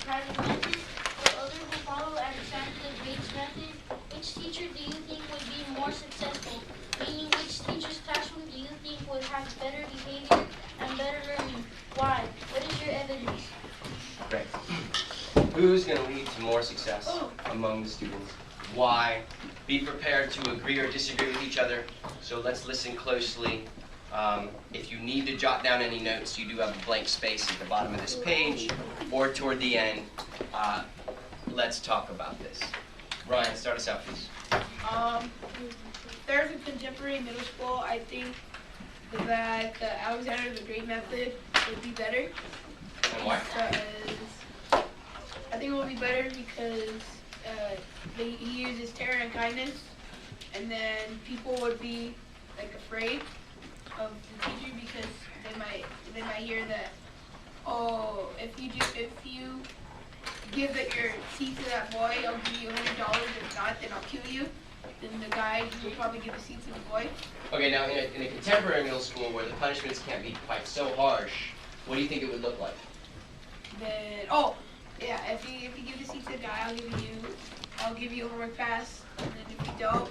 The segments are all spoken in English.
private method, for others who follow Alexander the Great's method, which teacher do you think would be more successful? Meaning, which teacher's classroom do you think would have better behavior and better learning? Why? What is your evidence? Great. Who's going to lead to more success among the students? Why? Be prepared to agree or disagree with each other. So let's listen closely. If you need to jot down any notes, you do have a blank space at the bottom of this page or toward the end. Let's talk about this. Ryan, start us out, please. There's a contemporary middle school. I think that the Alexander the Great method would be better. And why? Because I think it would be better because he uses terror and kindness, and then people would be like afraid of the teacher because they might hear that, oh, if you give your seat to that boy, I'll give you $100. If not, then I'll kill you. Then the guy will probably give the seat to the boy. Okay, now in a contemporary middle school where the punishments can't be quite so harsh, what do you think it would look like? Then if you give the seat to the guy, I'll give you a homework pass, and then if you don't,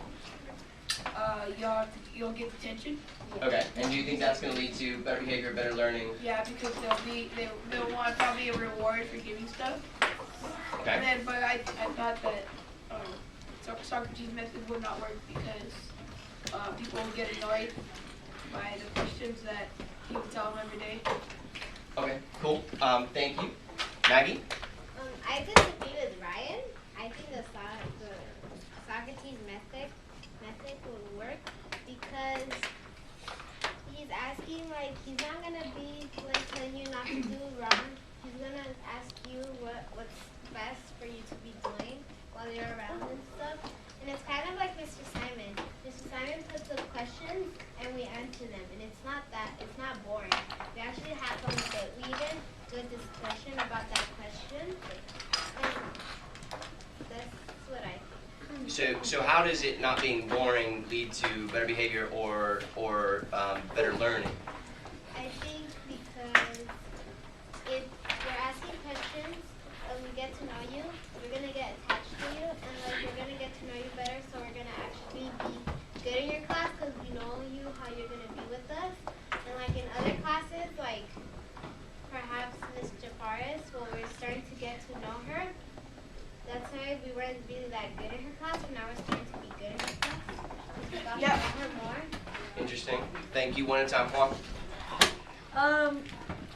you'll get detention. Okay, and do you think that's going to lead to better behavior, better learning? Yeah, because they'll want probably a reward for giving stuff. Okay. And then, but I thought that Socrates' method would not work because people would get annoyed by the questions that he would tell them every day. Okay, cool. Thank you. Maggie? I disagree with Ryan. I think the Socrates method would work because he's asking, like, he's not gonna be like telling you not to do wrong. He's gonna ask you what's best for you to be doing while you're around and stuff. And it's kind of like Mr. Simon. Mr. Simon puts up questions and we answer them, and it's not boring. We actually have fun with it. We even do a discussion about that question. And that's what I think. So how does it not being boring lead to better behavior or better learning? I think because if you're asking questions and we get to know you, we're going to get attached to you, and like we're going to get to know you better, so we're going to actually be good in your class because we know you, how you're going to be with us. And like in other classes, like perhaps Miss Jafaris, when we're starting to get to know her, that's why we weren't really that good in her class, and now we're starting to be good in her class. We got to know her more. Interesting. Thank you. One at a time, Juan.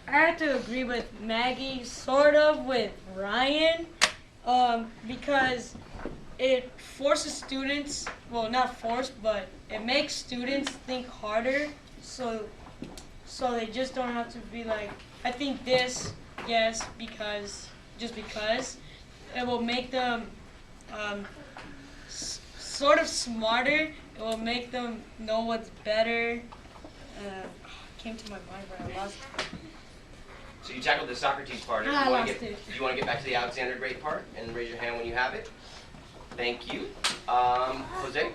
I have to agree with Maggie, sort of with Ryan, because it forces students, well, not forced, but it makes students think harder, so they just don't have to be like, I think this, yes, just because. It will make them sort of smarter. It will make them know what's better. Came to my mind, but I lost it. So you tackled the Socrates part. Do you want to get back to the Alexander Great part and raise your hand when you have it? Thank you. Jose?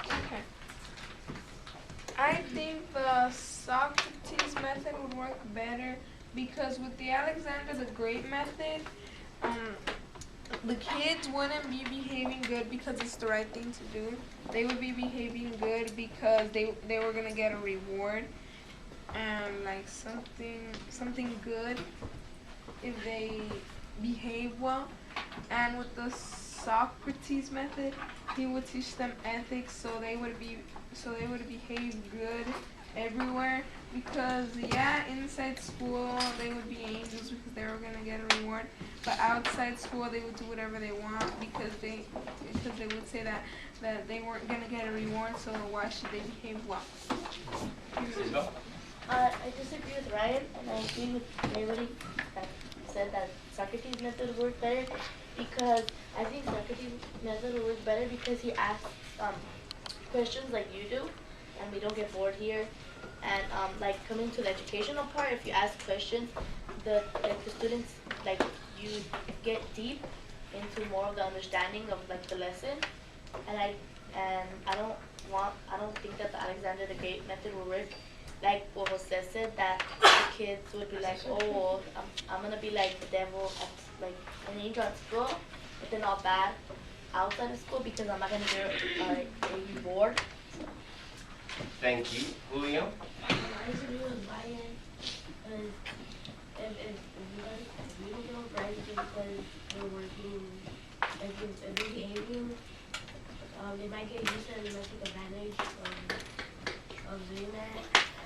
Okay. I think the Socrates method would work better because with the Alexander the Great method, the kids wouldn't be behaving good because it's the right thing to do. They would be behaving good because they were gonna get a reward and like something good if they behave well. And with the Socrates method, he would teach them ethics, so they would behave good everywhere. Because inside school they would be angels because they were gonna get a reward, but outside school they would do whatever they want because they would say that they weren't gonna get a reward, so why should they behave well? I disagree with Ryan, and I agree with everybody that said that Socrates' method would work better because I think Socrates' method would work better because he asks questions like you do, and we don't get bored here. And like coming to the educational part, if you ask questions, the students, like, you get deep into more of the understanding of like the lesson. And I don't think that the Alexander the Great method will work like what Jose said, that the kids would be like, oh, well, I'm gonna be like the devil, like an angel at school, but then all bad outside of school because I'm not gonna get a reward. Thank you. Julio? I disagree with Ryan, because if you don't give a prize just because they're working, if they're behaving, they might get used to it, they might take advantage of doing that.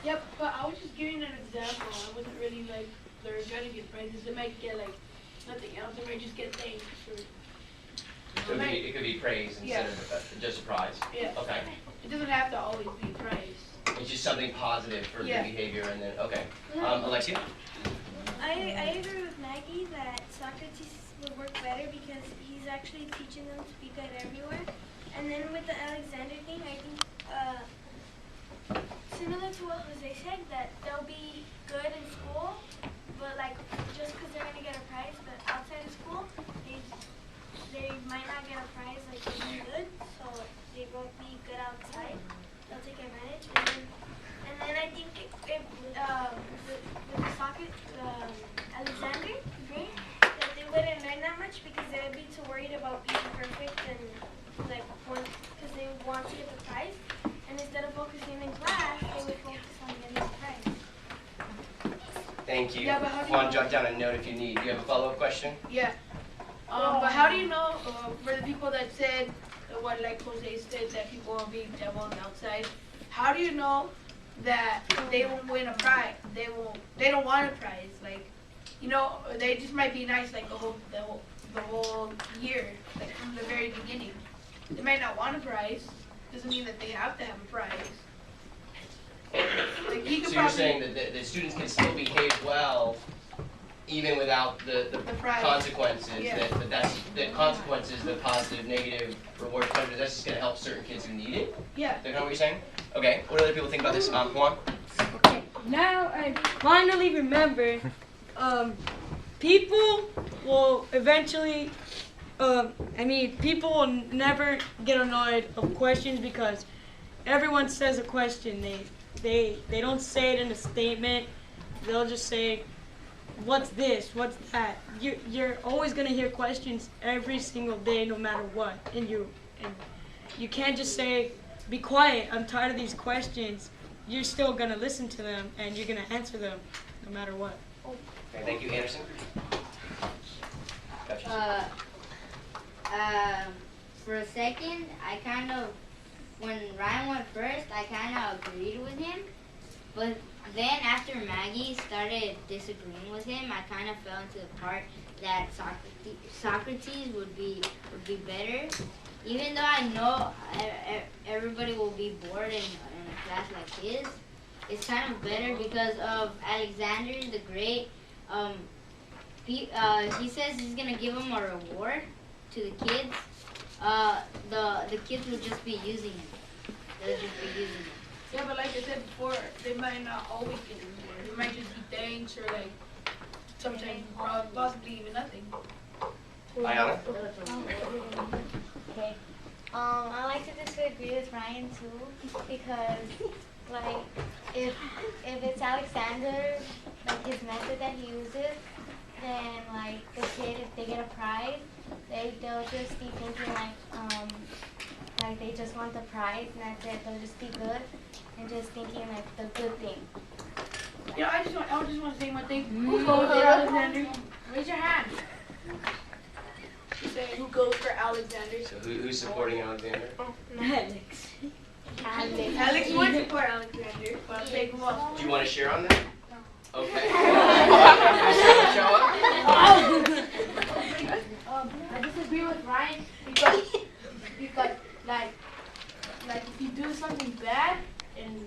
Yep, but I was just giving an example. I wasn't really like they're gonna get prizes. They might get like nothing else. They might just get thanks or. So it could be praise instead of just a prize. Yeah. Okay. It doesn't have to always be praise. It's just something positive for Yeah. good behavior, and then okay. Alexia? I agree with Maggie that Socrates would work better because he's actually teaching them to be good everywhere. And then with the Alexander thing, I think similar to what Jose said, that they'll be good in school, but like just because they're gonna get a prize, but outside of school, they might not get a prize like for being good, so they won't be good outside. They'll take advantage, and then I think with the soccer, Alexander, that they wouldn't learn that much because they would be too worried about being perfect and like because they want to get the prize, and instead of focusing in class, they would focus on getting the prize. Thank you. Yeah, but how do you Juan, know- jot down a note if you need. Do you have a follow-up question? Yeah. But how do you know for the people that said what like Jose said that people will be devils outside? How do you know that they won't win a prize? They don't want a prize. Like, you know, they just might be nice like the whole year, like from the very beginning. They might not want a prize. Doesn't mean that they have to have a prize. Like he could So you're probably saying that the students can still behave well even without the prize. consequences, Yeah. that's the consequences, the positive, negative, reward, punishment, that's just going to help certain kids who need it? Yeah. Is that kind of what you're saying? Okay, what do other people think about this? Juan? Okay, now I finally remember, people will eventually, people will never get annoyed of questions because everyone says a question. They don't say it in a statement. They'll just say, what's this? What's that? You're always gonna hear questions every single day, no matter what. And you can't just say, be quiet, I'm tired of these questions. You're still gonna listen to them and you're gonna answer them no matter what. Okay, thank you, Anderson. Gotcha. For a second, when Ryan went first, I kind of agreed with him. But then after Maggie started disagreeing with him, I kind of fell into the part that Socrates would be better. Even though I know everybody will be bored in a class like his, it's kind of better because of Alexander the Great. He says he's gonna give him a reward to the kids. The kids will just be using it. They'll just be using it. Yeah, but like I said before, they might not always get a reward. It might just be thanks or like sometimes possibly even nothing. Ayana? Okay. I like to disagree with Ryan too because, like, if it's Alexander, like his method that he uses, then like the kid, if they get a prize, they'll just be thinking like they just want the prize and that's it. They'll just be good and just thinking like the good thing. You know, I just want to say one thing. Who goes for Alexander? Raise your hand. She's saying who goes for Alexander? So who's supporting Alexander? Alex. Alex would support Alexander, but I'll take him off. Do you want to share on that? Okay. Show up. I disagree with Ryan because like if you do something bad in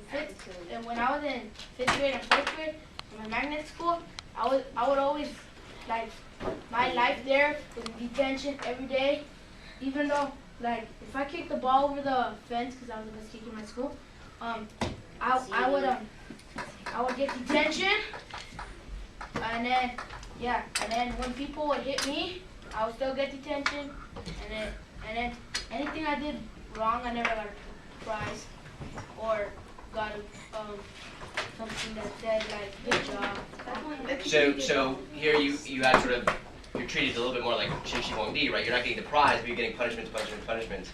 and when I was in 5th grade and 4th grade in my magnet school, I would always like my life there was in detention every day, even though like if I kicked the ball over the fence because I was the best kicker in my school, I would get detention, and then when people would hit me, I would still get detention, and then anything I did wrong, I never got a prize, or got something that said like good job. So here you had sort of, you're treated a little bit more like Shinshi D, right? You're not getting the prize, but you're getting punishments.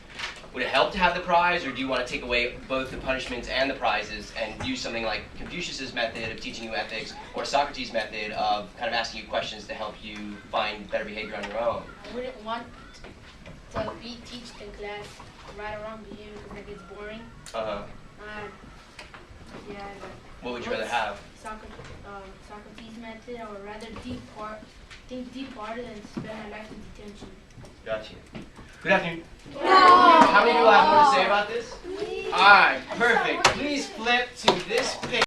Would it help to have the prize, or do you want to take away both the punishments and the prizes and use something like Confucius's method of teaching you ethics, or Socrates' method of kind of asking you questions to help you find better behavior on your own? I wouldn't want to be taught in class right or wrong behavior because it gets boring. Yeah. What would you rather have? Socrates' method. I would rather think deep harder than spend my life in detention. Gotcha. Good afternoon. How many people have more to say about this? All right, perfect. Please flip to this page.